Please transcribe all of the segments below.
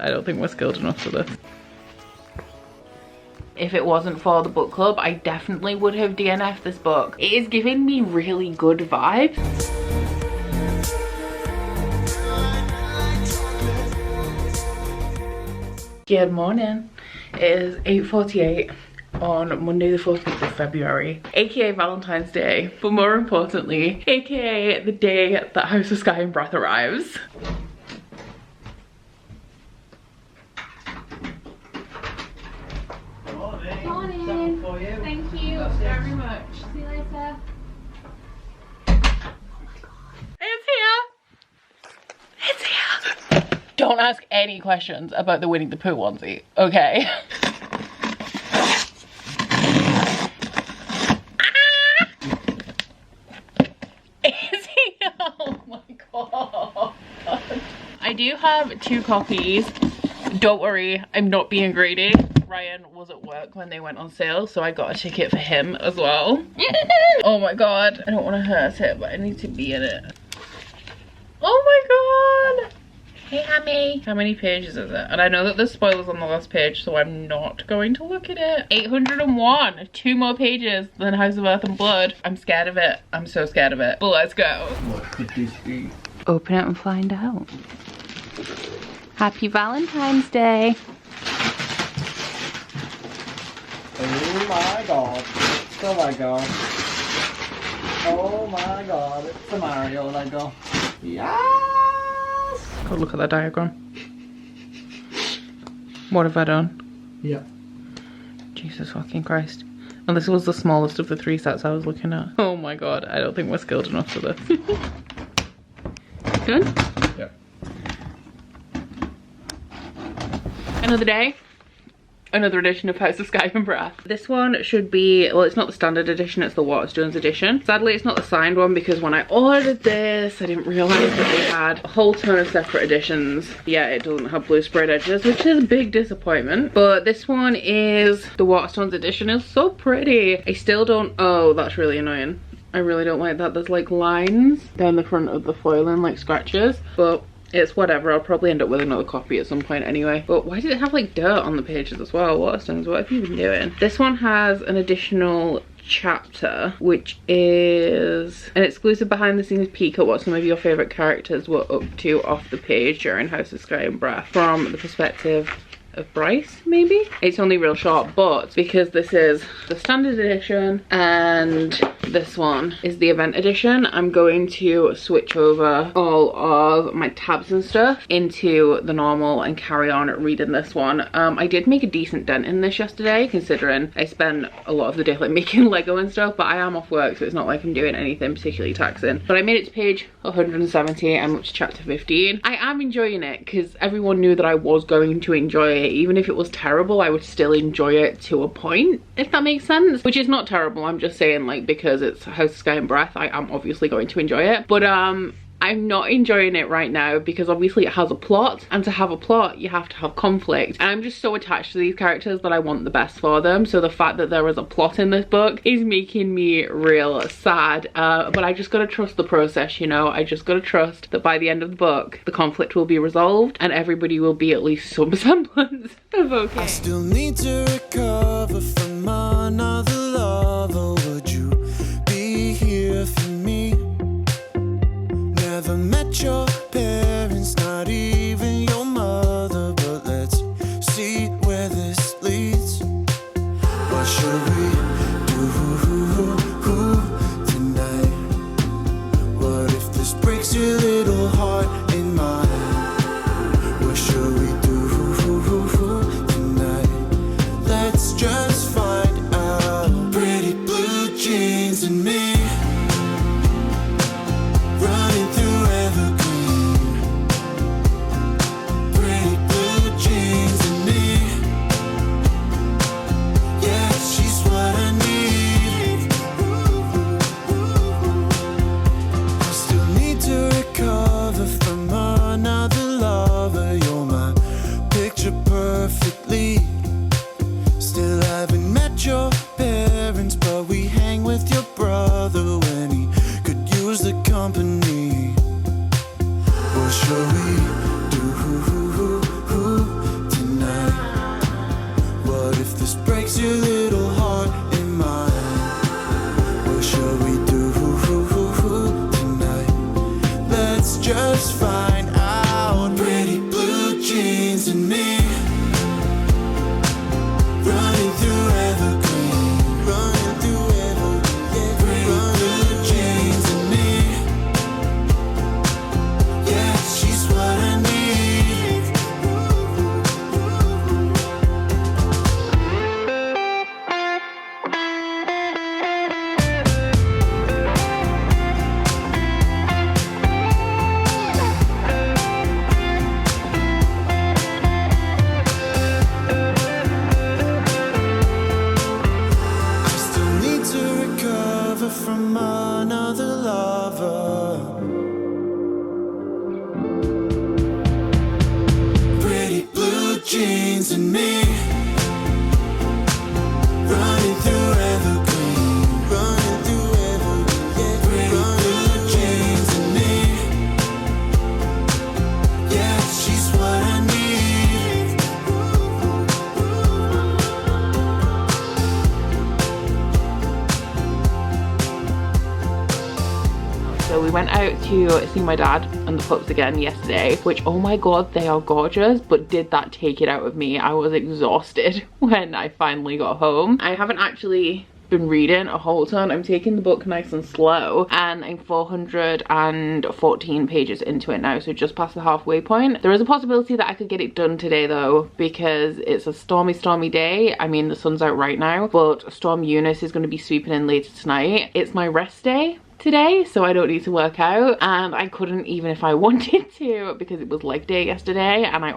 I don't think we're skilled enough for this. If it wasn't for the book club, I definitely would have DNF'd this book. It is giving me really good vibes. Good morning. It is 8:48 on Monday the 14th of February, aka Valentine's Day, but more importantly, aka the day that House of Sky and Breath arrives. Morning. For you. Thank you very much. See you later. It's here. It's here. Don't ask any questions about the Winnie the Pooh onesie, okay? It's here. Oh my god. I do have 2 copies. Don't worry, I'm not being greedy. Ryan was at work when they went on sale, so I got a ticket for him as well. Oh my god, I don't want to hurt it, but I need to be in it. Oh my god! Hey Hammy! How many pages is it? And I know that there's spoilers on the last page, so I'm not going to look at it. 801! 2 more pages than House of Earth and Blood. I'm scared of it. I'm so scared of it. But let's go. What could this be? Open it and find out. Happy Valentine's Day! Oh my god, it's the Lego. Oh my god, it's the Mario Lego. Yes! God, look at that diagram. What have I done? Yeah. Jesus fucking Christ. And this was the smallest of the 3 sets I was looking at. Oh my god, I don't think we're skilled enough for this. Good? Yeah. Another day. Another edition of House of Sky and Breath. This one should be, well, it's not the standard edition, it's the Waterstones edition. Sadly, it's not the signed one because when I ordered this, I didn't realise that they had a whole ton of separate editions. Yeah, it doesn't have blue sprayed edges, which is a big disappointment. But this one is, the Waterstones edition is so pretty. I still don't, oh, that's really annoying. I really don't like that. There's like lines down the front of the foiling, like scratches, but it's whatever. I'll probably end up with another copy at some point anyway. But why did it have like dirt on the pages as well? Waterstones, what have you been doing? This one has an additional chapter, which is an exclusive behind the scenes peek at what some of your favourite characters were up to off the page during House of Sky and Breath from the perspective of Bryce, maybe? It's only real short, but because this is the standard edition and this one is the event edition, I'm going to switch over all of my tabs and stuff into the normal and carry on reading this one. I did make a decent dent in this yesterday, considering I spent a lot of the day like making Lego and stuff, but I am off work, so it's not like I'm doing anything particularly taxing. But I made it to page 170 and up to chapter 15. I am enjoying it because everyone knew that I was going to enjoy it. Even if it was terrible, I would still enjoy it to a point, if that makes sense. Which is not terrible, I'm just saying, like, because it's House of Sky and Breath, I am obviously going to enjoy it. But I'm not enjoying it right now because obviously it has a plot, and to have a plot you have to have conflict, and I'm just so attached to these characters that I want the best for them. So the fact that there is a plot in this book is making me real sad, but I just gotta trust the process, you know. I just gotta trust that by the end of the book the conflict will be resolved and everybody will be at least some semblance of okay. I still need to recover from another lover. Would you be here for me? Never met your parents, not even your mother, but let's see where this leads. What should we do tonight? What if this breaks your little heart in mine? What should we do tonight? Let's just find out. Pretty blue jeans and me, running through evergreen. Pretty blue jeans and me, yeah, she's what I need. I still need to recover from another lover. You're my picture perfectly. Still haven't met your parents, but we hang with your brother when he could use the company. What shall we do breaks your little heart in mine. What shall we do tonight? Let's just find out. Pretty blue jeans and me, running through evergreen, running through evergreen. Pretty blue jeans and me, yeah, she's what I need. From another lover. Pretty blue jeans and me, running through evergreen, running through evergreen. Pretty blue jeans and me, yeah, she's what I need. So we went out to see my dad and the pups again yesterday, which, oh my god, they are gorgeous, but did that take it out of me? I was exhausted when I finally got home. I haven't actually been reading a whole ton. I'm taking the book nice and slow, and I'm 414 pages into it now, so just past the halfway point. There is a possibility that I could get it done today though, because it's a stormy day. I mean, the sun's out right now, but Storm Eunice is going to be sweeping in later tonight. It's my rest day today, so I don't need to work out, and I couldn't even if I wanted to because it was leg day yesterday, and I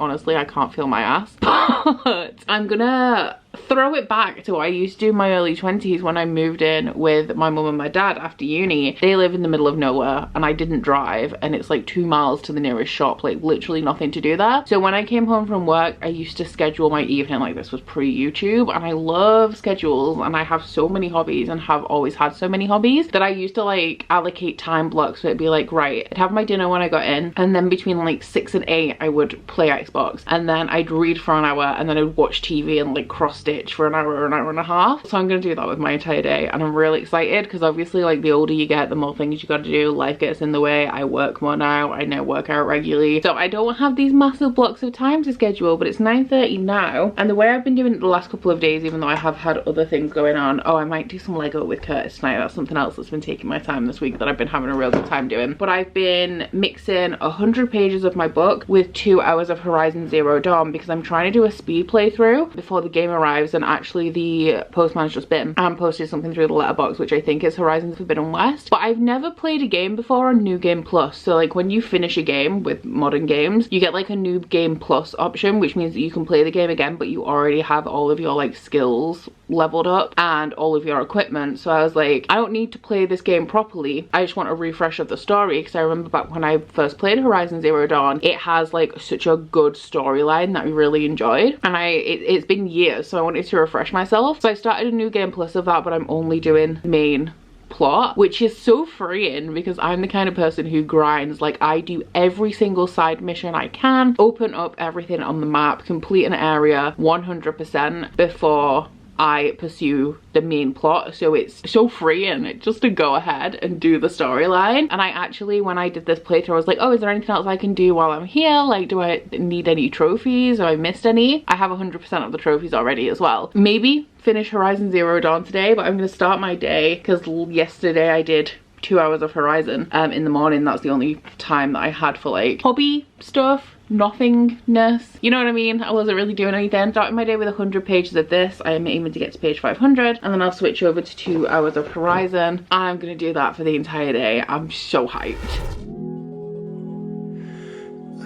can't feel my ass. But I'm gonna throw it back to what I used to do in my early 20s when I moved in with my mum and my dad after uni. They live in the middle of nowhere and I didn't drive, and it's like 2 miles to the nearest shop, like literally nothing to do there. So when I came home from work, I used to schedule my evening, like this was pre-YouTube, and I love schedules, and I have so many hobbies and have always had so many hobbies that I used to like allocate time blocks. So it'd be like, right, I'd have my dinner when I got in, and then between like 6 and 8 I would play Xbox, and then I'd read for an hour, and then I'd watch TV and like cross stitch for an hour and a half. So I'm gonna do that with my entire day, and I'm really excited because obviously like the older you get, the more things you got to do, life gets in the way. I work more now, I now work out regularly, so I don't have these massive blocks of time to schedule. But it's 9:30 now, and the way I've been doing it the last couple of days, even though I have had other things going on, oh, I might do some Lego with Curtis tonight. That's something else that's been taking my time this week that I've been having a real good time doing. But I've been mixing 100 pages of my book with 2 hours of Horizon Zero Dawn because I'm trying to do a speed playthrough before the game arrives. And actually the postman's just been and posted something through the letterbox, which I think is Horizon Forbidden West. But I've never played a game before on New Game Plus. So like when you finish a game with modern games, you get like a New Game Plus option, which means that you can play the game again, but you already have all of your like skills leveled up and all of your equipment. So I was like, I don't need to play this game properly, I just want a refresh of the story, because I remember back when I first played Horizon Zero Dawn, it has like such a good storyline that I really enjoyed, and it's been years, so I wanted to refresh myself. So I started a New Game Plus of that, but I'm only doing main plot, which is so freeing because I'm the kind of person who grinds. Like I do every single side mission I can, open up everything on the map, complete an area 100% before I pursue the main plot. So it's so freeing just to go ahead and do the storyline. And I actually, when I did this playthrough, I was like, oh, is there anything else I can do while I'm here? Like, do I need any trophies? Have I missed any? I have 100% of the trophies already as well. Maybe finish Horizon Zero Dawn today, but I'm gonna start my day because yesterday I did 2 hours of Horizon in the morning. That's the only time that I had for like hobby stuff, nothingness, you know what I mean? I wasn't really doing anything. Starting my day with 100 pages of this. I am aiming to get to page 500, and then I'll switch over to 2 hours of Horizon. I'm gonna do that for the entire day. I'm so hyped.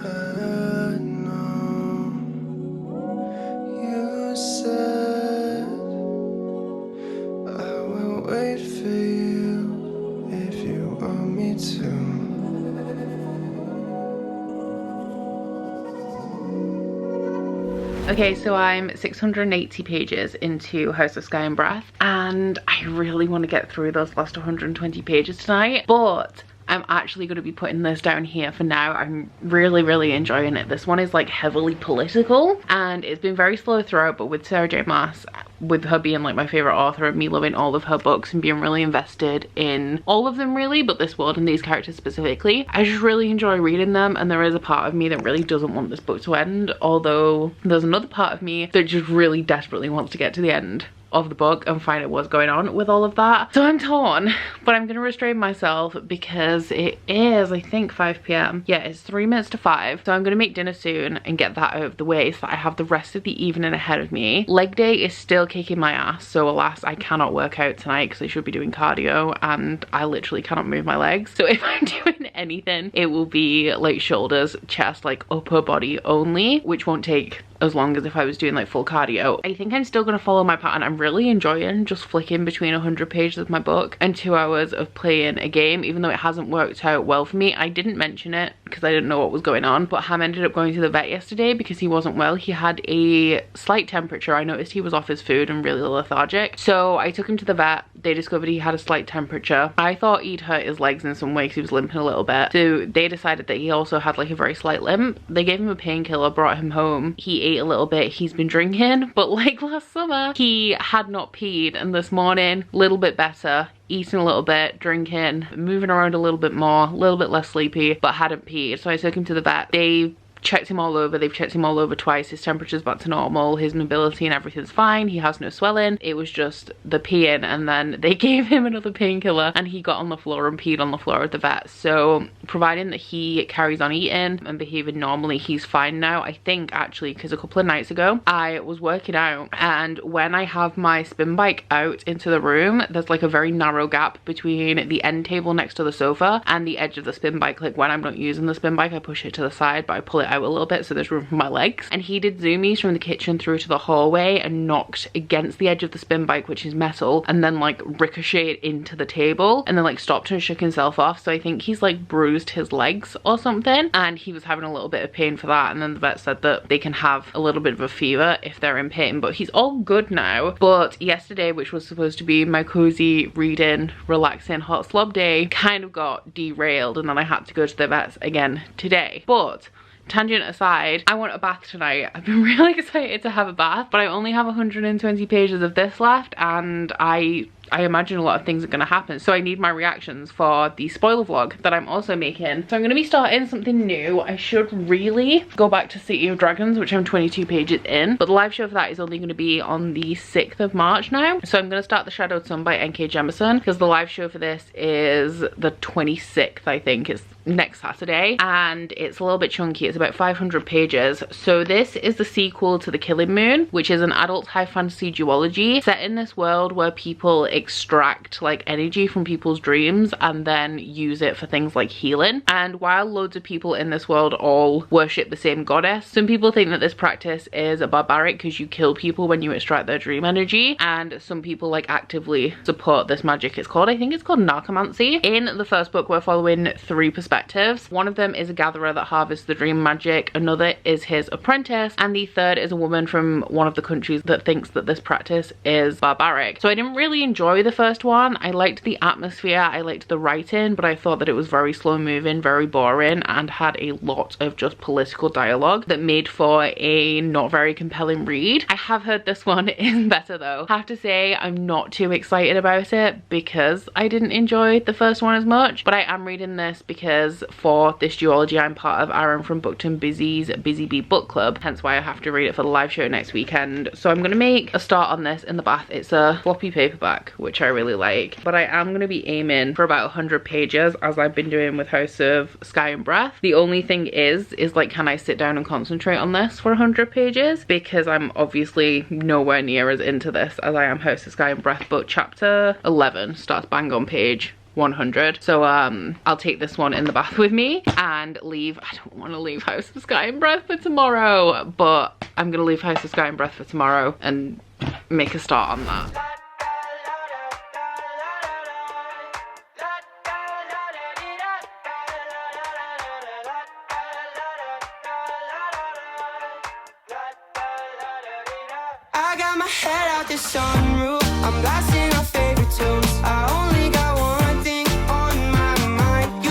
I know you said I will wait for you if you want me to. Okay, so I'm 680 pages into House of Sky and Breath, and I really want to get through those last 120 pages tonight, but I'm actually going to be putting this down here for now. I'm really enjoying it. This one is like heavily political and it's been very slow throughout, but with Sarah J Maas, with her being like my favorite author and me loving all of her books and being really invested in all of them really, but this world and these characters specifically, I just really enjoy reading them. And there is a part of me that really doesn't want this book to end, although there's another part of me that just really desperately wants to get to the end of the book and find out what's going on with all of that. So I'm torn, but I'm gonna restrain myself because it is, I think, 5 p.m. Yeah, it's 3 minutes to 5. So I'm gonna make dinner soon and get that out of the way so that I have the rest of the evening ahead of me. Leg day is still kicking my ass, so alas, I cannot work out tonight because I should be doing cardio and I literally cannot move my legs. So if I'm doing anything, it will be like shoulders, chest, like upper body only, which won't take as long as if I was doing like full cardio. I think I'm still gonna follow my pattern. I'm really enjoying just flicking between 100 pages of my book and 2 hours of playing a game, even though it hasn't worked out well for me. I didn't mention it because I didn't know what was going on, but Ham ended up going to the vet yesterday because he wasn't well. He had a slight temperature. I noticed he was off his food and really lethargic. So I took him to the vet. They discovered he had a slight temperature. I thought he'd hurt his legs in some way because he was limping a little bit. So they decided that he also had like a very slight limp. They gave him a painkiller, brought him home. He ate a little bit. He's been drinking, but like last summer, he had not peed, and this morning, a little bit better. Eating a little bit, drinking, moving around a little bit more, a little bit less sleepy, but hadn't peed. So I took him to the vet. They checked him all over. They've checked him all over twice. His temperature's back to normal. His mobility and everything's fine. He has no swelling. It was just the peeing, and then they gave him another painkiller and he got on the floor and peed on the floor at the vet. So providing that he carries on eating and behaving normally, he's fine now. I think actually because a couple of nights ago I was working out, and when I have my spin bike out into the room, there's like a very narrow gap between the end table next to the sofa and the edge of the spin bike. Like when I'm not using the spin bike, I push it to the side, but I pull it out a little bit so there's room for my legs. And he did zoomies from the kitchen through to the hallway and knocked against the edge of the spin bike, which is metal, and then like ricocheted into the table and then like stopped and shook himself off. So I think he's like bruised his legs or something, and he was having a little bit of pain for that. And then the vet said that they can have a little bit of a fever if they're in pain, but he's all good now. But yesterday, which was supposed to be my cozy reading, relaxing, hot slob day, kind of got derailed, and then I had to go to the vets again today. But tangent aside, I want a bath tonight. I've been really excited to have a bath, but I only have 120 pages of this left, and I imagine a lot of things are going to happen. So I need my reactions for the spoiler vlog that I'm also making. So I'm going to be starting something new. I should really go back to City of Dragons, which I'm 22 pages in, but the live show for that is only going to be on the 6th of March now. So I'm going to start The Shadowed Sun by N.K. Jemisin because the live show for this is the 26th, I think. It's next Saturday, and it's a little bit chunky. It's about 500 pages. So this is the sequel to The Killing Moon, which is an adult high fantasy duology set in this world where people extract like energy from people's dreams and then use it for things like healing. And while loads of people in this world all worship the same goddess, some people think that this practice is barbaric because you kill people when you extract their dream energy, and some people like actively support this magic. I think it's called narcomancy. In the first book, we're following 3 perspectives. One of them is a gatherer that harvests the dream magic, another is his apprentice, and the third is a woman from one of the countries that thinks that this practice is barbaric. So I didn't really enjoy the first one. I liked the atmosphere, I liked the writing, but I thought that it was very slow moving, very boring, and had a lot of just political dialogue that made for a not very compelling read. I have heard this one is better though. I have to say I'm not too excited about it because I didn't enjoy the first one as much, but I am reading this because for this duology I'm part of Aaron from Bookton Busy's Busy Bee Book Club, hence why I have to read it for the live show next weekend. So I'm gonna make a start on this in the bath. It's a floppy paperback, which I really like, but I am gonna be aiming for about 100 pages as I've been doing with House of Sky and Breath. The only thing is like, can I sit down and concentrate on this for 100 pages? Because I'm obviously nowhere near as into this as I am House of Sky and Breath, but chapter 11 starts bang on page 100. So I'll take this one in the bath with me and leave. I don't want to leave House of Sky and Breath for tomorrow, but I'm gonna leave House of Sky and Breath for tomorrow and make a start on that. I got my head out the sunroof, I'm blasting our favorite tunes. I only got one thing on my mind. You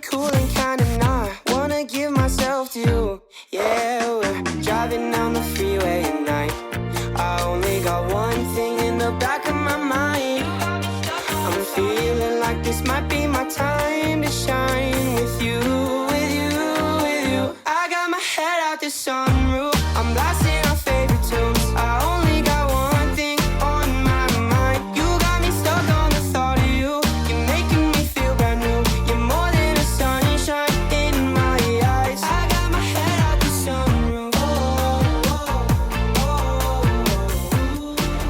cool and kinda not. Wanna give myself to you. Yeah, we're driving down the freeway at night. I only got one thing in the back of my mind. I'm feeling like this might be my time to shine with you, with you, with you. I got my head out the sunroof. I'm blasting our favorite tunes. I only got one thing on my mind. You got me stuck on the thought of you. You're making me feel brand new. You're more than a sunshine in my eyes. I got my head out the sunroof.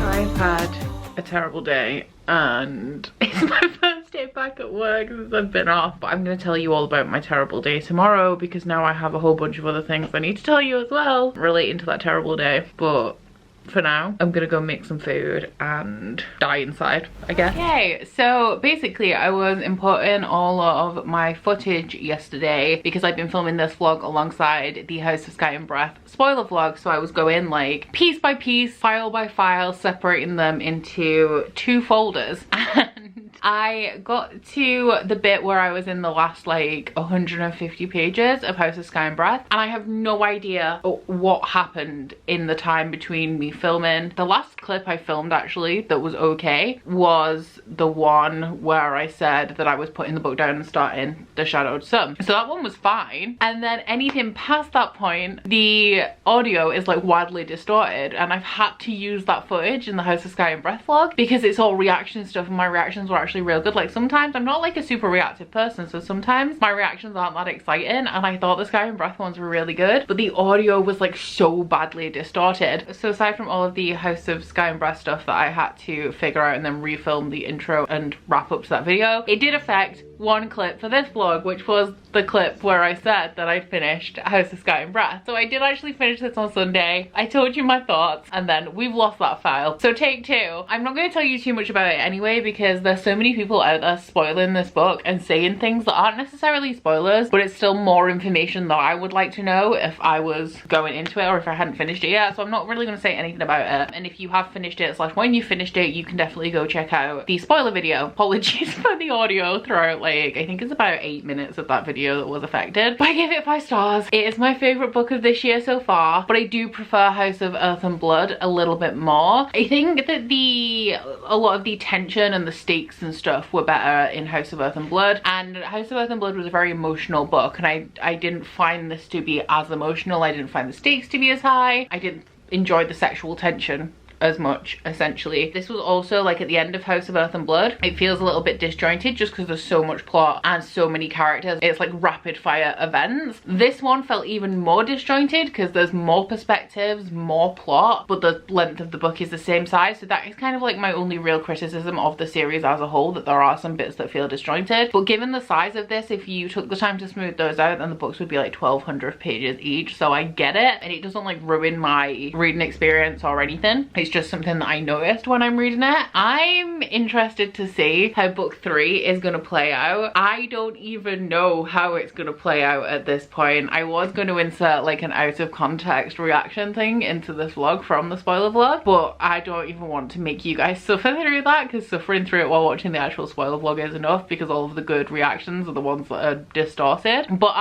I've had a terrible day and it's my first day back at work since I've been off, but I'm going to tell you all about my terrible day tomorrow because now I have a whole bunch of other things I need to tell you as well relating to that terrible day. But for now, I'm gonna go make some food and die inside, I guess. Okay, so basically I was importing all of my footage yesterday because I've been filming this vlog alongside the House of Sky and Breath spoiler vlog. So I was going like piece by piece, file by file, separating them into 2 folders. And I got to the bit where I was in the last like 150 pages of House of Sky and Breath, and I have no idea what happened in the time between me filming. The last clip I filmed actually that was okay was the one where I said that I was putting the book down and starting The Shadowed Sun. So that one was fine, and then anything past that point the audio is like wildly distorted, and I've had to use that footage in the House of Sky and Breath vlog because it's all reaction stuff and my reactions were actually real good. Like sometimes I'm not like a super reactive person, so sometimes my reactions aren't that exciting, and I thought the Sky and Breath ones were really good, but the audio was like so badly distorted. So aside from all of the House of Sky and Breath stuff that I had to figure out and then refilm the intro and wrap up to that video, it did affect one clip for this vlog, which was the clip where I said that I'd finished House of Sky and Breath. So I did actually finish this on Sunday. I told you my thoughts and then we've lost that file. So take 2. I'm not going to tell you too much about it anyway because there's so many people out there spoiling this book and saying things that aren't necessarily spoilers, but it's still more information that I would like to know if I was going into it or if I hadn't finished it yet. So I'm not really going to say anything about it. And if you have finished it / when you finished it, you can definitely go check out the spoiler video. Apologies for the audio throughout, like I think it's about 8 minutes of that video that was affected. But I gave it 5 stars. It is my favorite book of this year so far, but I do prefer House of Earth and Blood a little bit more. I think that a lot of the tension and the stakes and stuff were better in House of Earth and Blood, and House of Earth and Blood was a very emotional book, and I didn't find this to be as emotional. I didn't find the stakes to be as high. I didn't enjoy the sexual tension as much, essentially. This was also like at the end of House of Earth and Blood, it feels a little bit disjointed just because there's so much plot and so many characters. It's like rapid fire events. This one felt even more disjointed because there's more perspectives, more plot, but the length of the book is the same size. So that is kind of like my only real criticism of the series as a whole, that there are some bits that feel disjointed. But given the size of this, if you took the time to smooth those out, then the books would be like 1200 pages each. So I get it, and it doesn't like ruin my reading experience or anything. It's just something that I noticed when I'm reading it. I'm interested to see how book 3 is going to play out. I don't even know how it's going to play out at this point. I was going to insert like an out of context reaction thing into this vlog from the spoiler vlog, but I don't even want to make you guys suffer through that because suffering through it while watching the actual spoiler vlog is enough, because all of the good reactions are the ones that are distorted. But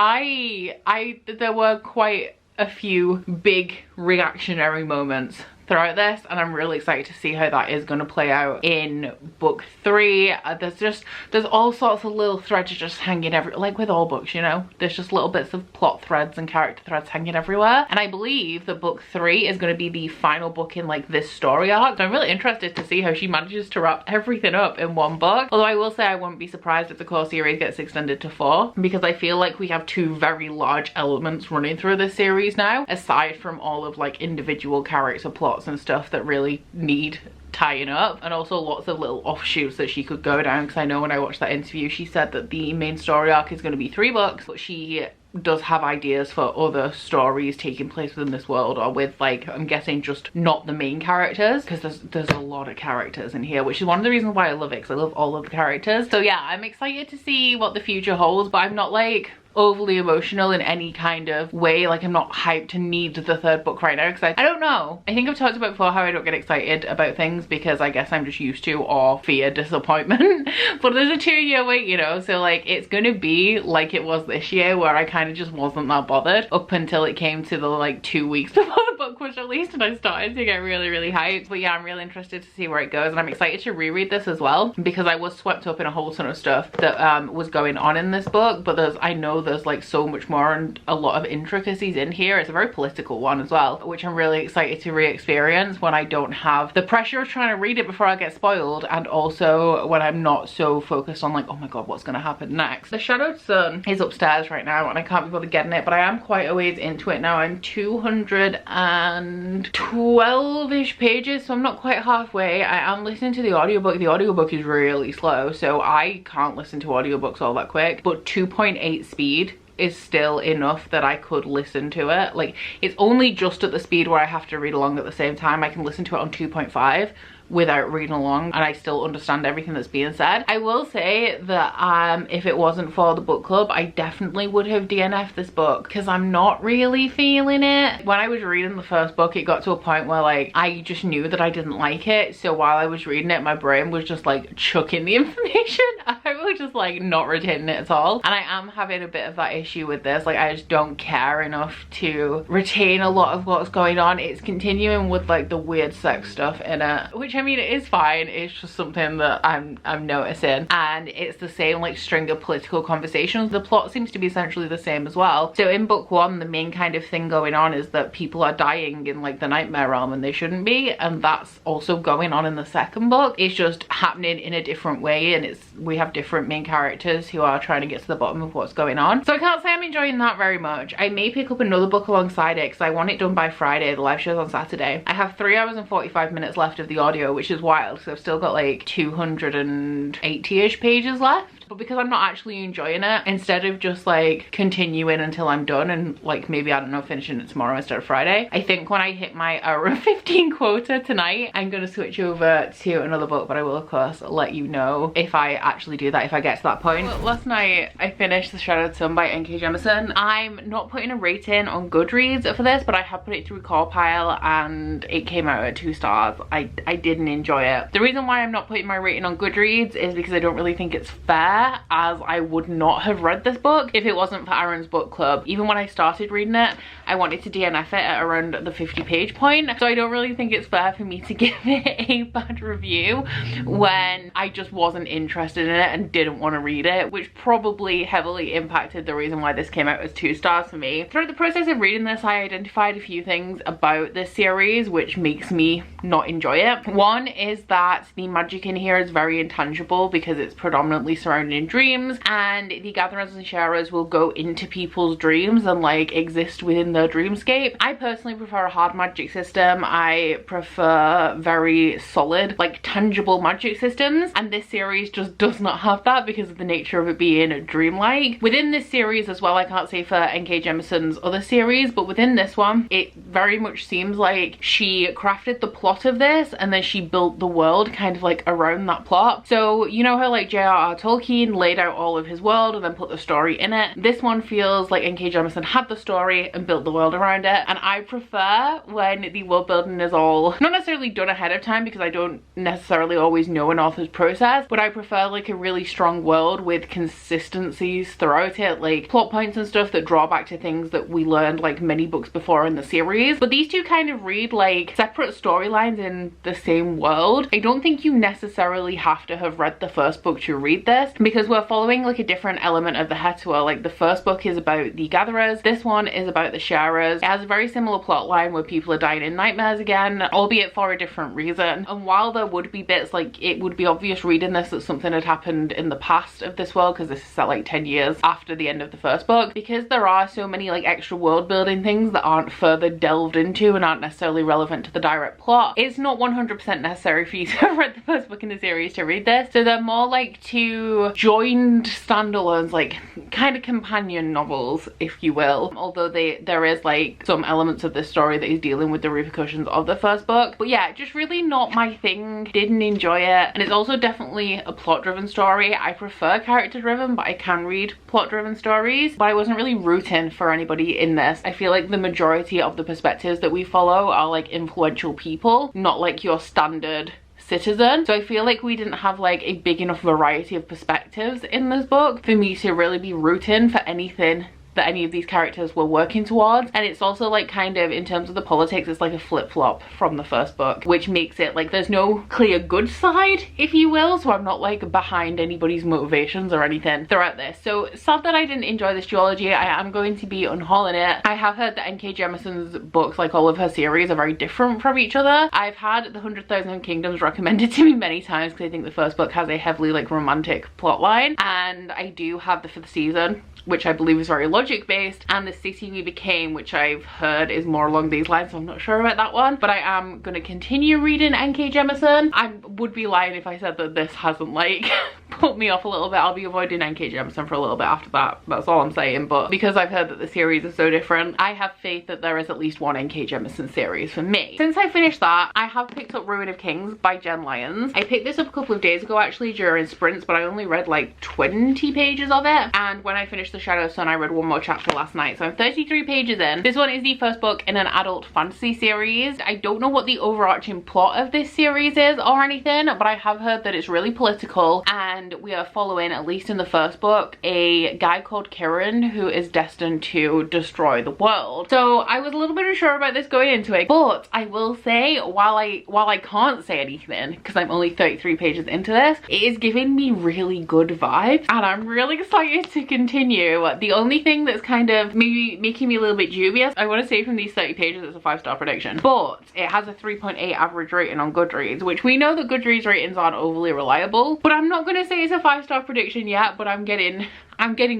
there were quite a few big reactionary moments throughout this, and I'm really excited to see how that is going to play out in book 3. There's all sorts of little threads just hanging like with all books, you know, there's just little bits of plot threads and character threads hanging everywhere, and I believe that book 3 is going to be the final book in like this story arc. So I'm really interested to see how she manages to wrap everything up in one book, although I will say I wouldn't be surprised if the core series gets extended to 4, because I feel like we have 2 very large elements running through this series now, aside from all of like individual character plots and stuff that really need tying up, and also lots of little offshoots that she could go down, because I know when I watched that interview she said that the main story arc is going to be 3 books, but she does have ideas for other stories taking place within this world, or with like, I'm guessing just not the main characters, because there's a lot of characters in here, which is one of the reasons why I love it, because I love all of the characters. So yeah, I'm excited to see what the future holds, but I'm not like overly emotional in any kind of way. Like, I'm not hyped to need the 3rd book right now, because I don't know, I think I've talked about before how I don't get excited about things things because I guess I'm just used to or fear disappointment. But there's a 2-year wait, you know, so like it's gonna be like it was this year where I kind of just wasn't that bothered up until it came to the like 2 weeks before the book was released and I started to get really hyped. But yeah, I'm really interested to see where it goes, and I'm excited to reread this as well because I was swept up in a whole ton of stuff that was going on in this book, but I know there's like so much more and a lot of intricacies in here. It's a very political one as well, which I'm really excited to re-experience when I don't have the pressure of trying to read it before I get spoiled, and also when I'm not so focused on like, oh my god, what's gonna happen next. The Shadowed Sun is upstairs right now and I can't be bothered getting it, but I am quite a ways into it now. I'm 212-ish pages, so I'm not quite halfway. I am listening to the audiobook. The audiobook is really slow, so I can't listen to audiobooks all that quick, but 2.8 speed is still enough that I could listen to it. Like, it's only just at the speed where I have to read along at the same time. I can listen to it on 2.5 without reading along and I still understand everything that's being said. I will say that if it wasn't for the book club, I definitely would have DNF'd this book because I'm not really feeling it. When I was reading the first book, it got to a point where like I just knew that I didn't like it, so while I was reading it my brain was just like chucking the information. I was just like not retaining it at all, and I am having a bit of that issue with this. Like, I just don't care enough to retain a lot of what's going on. It's continuing with like the weird sex stuff in it, which I mean, it is fine. It's just something that I'm noticing, and it's the same like string of political conversations. The plot seems to be essentially the same as well. So in book 1, the main kind of thing going on is that people are dying in like the nightmare realm and they shouldn't be, and that's also going on in the second book. It's just happening in a different way, and we have different main characters who are trying to get to the bottom of what's going on. So I can't say I'm enjoying that very much. I may pick up another book alongside it because I want it done by Friday. The live show's on Saturday. I have 3 hours and 45 minutes left of the audio, which is wild because I've still got like 280-ish pages left. But because I'm not actually enjoying it, instead of just like continuing until I'm done and like maybe, I don't know, finishing it tomorrow instead of Friday, I think when I hit my hour and 15 quota tonight, I'm gonna switch over to another book. But I will of course let you know if I actually do that, if I get to that point. Well, last night I finished The Shadowed Sun by N.K. Jemisin. I'm not putting a rating on Goodreads for this, but I have put it through Pile and it came out at 2 stars. I didn't enjoy it. The reason why I'm not putting my rating on Goodreads is because I don't really think it's fair, as I would not have read this book if it wasn't for Aaron's book club. Even when I started reading it, I wanted to DNF it at around the 50 page point, so I don't really think it's fair for me to give it a bad review when I just wasn't interested in it and didn't want to read it, which probably heavily impacted the reason why this came out as 2 stars for me. Throughout the process of reading this, I identified a few things about this series which makes me not enjoy it. One is that the magic in here is very intangible because it's predominantly surrounding in dreams, and the gatherers and sharers will go into people's dreams and like exist within their dreamscape. I personally prefer a hard magic system. I prefer very solid, like tangible magic systems, and this series just does not have that because of the nature of it being dreamlike. Within this series as well, I can't say for N.K. Jemisin's other series, but within this one, it very much seems like she crafted the plot of this and then she built the world kind of like around that plot. So you know how like J.R.R. Tolkien laid out all of his world and then put the story in it? This one feels like N.K. Jemisin had the story and built the world around it, and I prefer when the world building is all not necessarily done ahead of time because I don't necessarily always know an author's process, but I prefer like a really strong world with consistencies throughout it, like plot points and stuff that draw back to things that we learned like many books before in the series. But these two kind of read like separate storylines in the same world. I don't think you necessarily have to have read the first book to read this because we're following like a different element of the Hetua. Like the first book is about the gatherers, this one is about the sharers. It has a very similar plot line where people are dying in nightmares again, albeit for a different reason. And while there would be bits like it would be obvious reading this that something had happened in the past of this world, because this is set like 10 years after the end of the first book, because there are so many like extra world building things that aren't further delved into and aren't necessarily relevant to the direct plot, it's not 100% necessary for you to have read the first book in the series to read this. So they're more like two joined standalones, like kind of companion novels, if you will, although there is like some elements of this story that is dealing with the repercussions of the first book. But yeah, just really not my thing. Didn't enjoy it. And it's also definitely a plot driven story. I prefer character driven, but I can read plot driven stories, but I wasn't really rooting for anybody in this. I feel like the majority of the perspectives that we follow are like influential people, not like your standard citizen. So I feel like we didn't have like a big enough variety of perspectives in this book for me to really be rooting for anything that any of these characters were working towards. And it's also like kind of, in terms of the politics, it's like a flip-flop from the first book, which makes it like there's no clear good side, if you will, so I'm not like behind anybody's motivations or anything throughout this. So sad that I didn't enjoy this duology. I am going to be unhauling it. I have heard that N.K. Jemisin's books, like all of her series, are very different from each other. I've had The 100,000 Kingdoms recommended to me many times because I think the first book has a heavily like romantic plotline, and I do have the 5th season, which I believe is very logic based, and The City We Became, which I've heard is more along these lines, so I'm not sure about that one. But I am going to continue reading N.K. Jemisin. I would be lying if I said that this hasn't like put me off a little bit. I'll be avoiding N.K. Jemisin for a little bit after that, that's all I'm saying. But because I've heard that the series is so different, I have faith that there is at least one N.K. Jemisin series for me. Since I finished that, I have picked up Ruin of Kings by Jen Lyons. I picked this up a couple of days ago actually during sprints, but I only read like 20 pages of it, and when I finished The Shadow Sun I read one more chapter last night, so I'm 33 pages in. This one is the first book in an adult fantasy series. I don't know what the overarching plot of this series is or anything, but I have heard that it's really political, and we are following, at least in the first book, a guy called Kieran who is destined to destroy the world. So I was a little bit unsure about this going into it, but I will say, while I can't say anything because I'm only 33 pages into this, it is giving me really good vibes, and I'm really excited to continue. The only thing that's kind of maybe making me a little bit dubious, I want to say from these 30 pages it's a 5-star prediction, but it has a 3.8 average rating on Goodreads, which we know that Goodreads ratings aren't overly reliable, but I'm not going to say it's a 5-star prediction yet, but I'm getting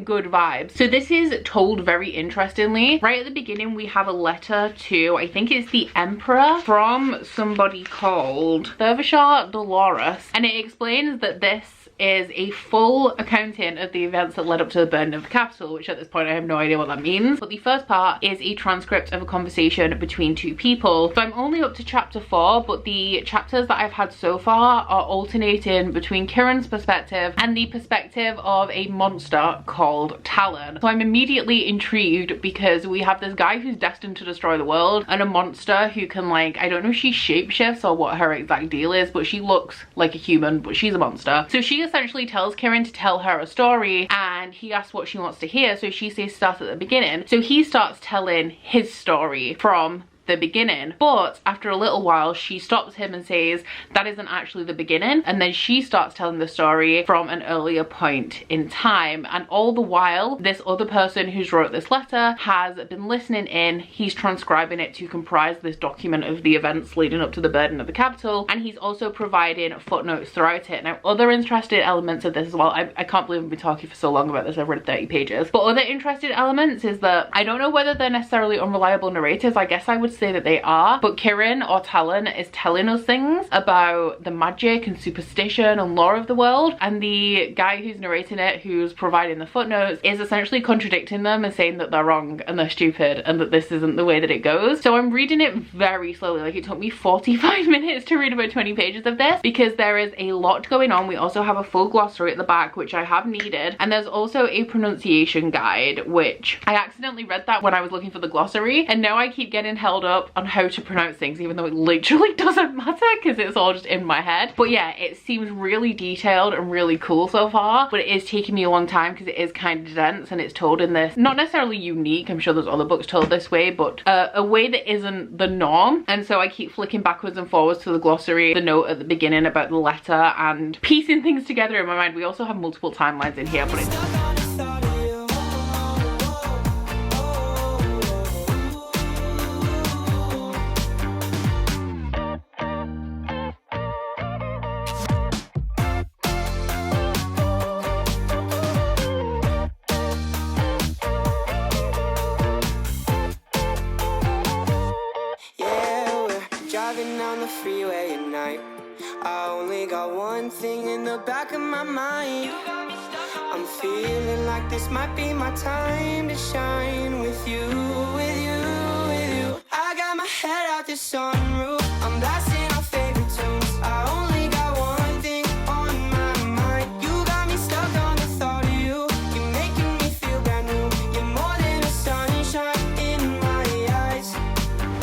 good vibes. So this is told very interestingly. Right at the beginning we have a letter to, I think it's the Emperor, from somebody called Thurvashar Dolores, and it explains that this is a full accounting of the events that led up to the burning of the capital, which at this point I have no idea what that means. But the first part is a transcript of a conversation between two people. So I'm only up to chapter 4, but the chapters that I've had so far are alternating between Kieran's perspective and the perspective of a monster called Talon. So I'm immediately intrigued because we have this guy who's destined to destroy the world and a monster who can, like, I don't know if she shapeshifts or what her exact deal is, but she looks like a human, but she's a monster. So she essentially tells Kieran to tell her a story, and he asks what she wants to hear, so she says start at the beginning. So he starts telling his story from the beginning, but after a little while she stops him and says that isn't actually the beginning, and then she starts telling the story from an earlier point in time. And all the while this other person who's wrote this letter has been listening in. He's transcribing it to comprise this document of the events leading up to the burden of the capital, and he's also providing footnotes throughout it. Now, other interesting elements of this as well, I can't believe I've been talking for so long about this, I've read 30 pages, but other interesting elements is that I don't know whether they're necessarily unreliable narrators. I guess I would say that they are, but Kieran or Talon is telling us things about the magic and superstition and lore of the world, and the guy who's narrating it, who's providing the footnotes, is essentially contradicting them and saying that they're wrong and they're stupid and that this isn't the way that it goes. So I'm reading it very slowly. Like, it took me 45 minutes to read about 20 pages of this because there is a lot going on. We also have a full glossary at the back, which I have needed, and there's also a pronunciation guide, which I accidentally read that when I was looking for the glossary, and now I keep getting held up on how to pronounce things, even though it literally doesn't matter because it's all just in my head. But yeah, it seems really detailed and really cool so far, but it is taking me a long time because it is kind of dense, and it's told in this, not necessarily unique, I'm sure there's other books told this way, but a way that isn't the norm. And so I keep flicking backwards and forwards to the glossary, the note at the beginning about the letter, and piecing things together in my mind. We also have multiple timelines in here, but it's down the freeway at night. I only got one thing in the back of my mind. I'm feeling like this might be my time to shine with you, with you, with you. I got my head out the sunroof, I'm blasting our favorite tunes. I only got one thing on my mind. You got me stuck on the thought of you. You're making me feel brand new. You're more than a sunshine in my eyes.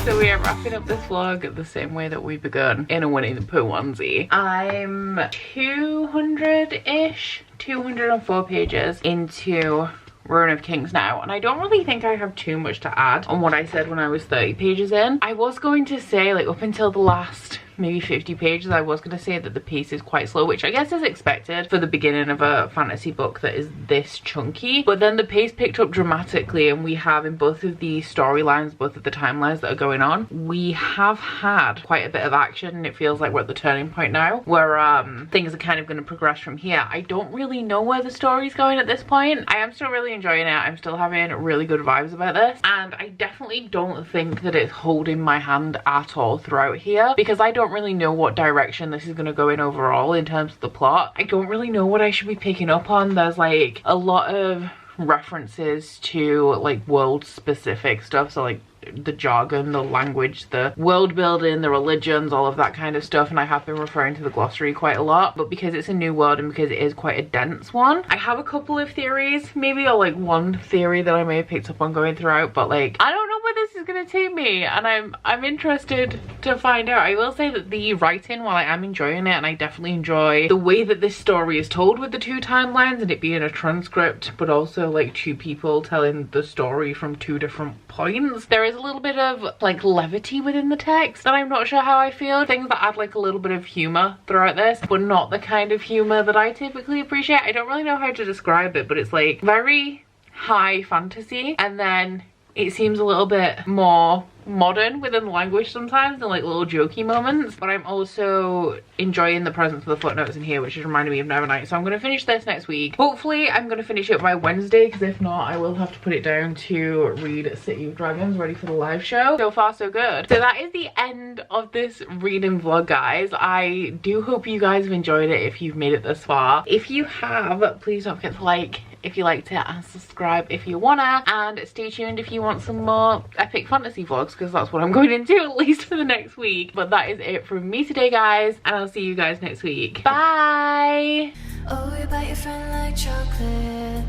So we are wrapping up this vlog the same way that we begun, in a Winnie the Pooh onesie. I'm 200-ish, 204 pages into Ruin of Kings now, and I don't really think I have too much to add on what I said when I was 30 pages in. I was going to say, like, up until the last maybe 50 pages, I was going to say that the pace is quite slow, which I guess is expected for the beginning of a fantasy book that is this chunky. But then the pace picked up dramatically, and we have, in both of the storylines, both of the timelines that are going on, we have had quite a bit of action, and it feels like we're at the turning point now where things are kind of going to progress from here. I don't really know where the story's going at this point. I am still really enjoying it. I'm still having really good vibes about this, and I definitely don't think that it's holding my hand at all throughout here, because I don't really know what direction this is going to go in overall in terms of the plot. I don't really know what I should be picking up on. There's like a lot of references to like world specific stuff, so like the jargon, the language, the world building, the religions, all of that kind of stuff, and I have been referring to the glossary quite a lot. But because it's a new world and because it is quite a dense one, I have a couple of theories, maybe, or like one theory that I may have picked up on going throughout, but like I don't know where this is gonna take me, and I'm interested to find out. I will say that the writing, while I am enjoying it, and I definitely enjoy the way that this story is told with the two timelines and it being a transcript, but also like two people telling the story from two different points, there is a little bit of like levity within the text that I'm not sure how I feel. Things that add like a little bit of humor throughout this, but not the kind of humor that I typically appreciate. I don't really know how to describe it, but it's like very high fantasy, and then it seems a little bit more modern within the language sometimes, and like little jokey moments. But I'm also enjoying the presence of the footnotes in here, which is reminding me of Nevernight. So I'm going to finish this next week. Hopefully I'm going to finish it by Wednesday, because if not, I will have to put it down to read City of Dragons, ready for the live show. So far so good. So that is the end of this reading vlog, guys. I do hope you guys have enjoyed it if you've made it this far. If you have, please don't forget to like if you liked it, and subscribe if you wanna, and stay tuned if you want some more epic fantasy vlogs, because that's what I'm going into, at least for the next week. But that is it from me today, guys, and I'll see you guys next week. Bye! Oh, you bite your friend like chocolate.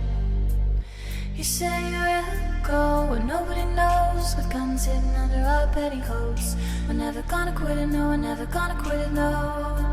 You say you're go where nobody knows, with guns hidden under our petticoats. We're never gonna quit it, no, we're never gonna quit it, no.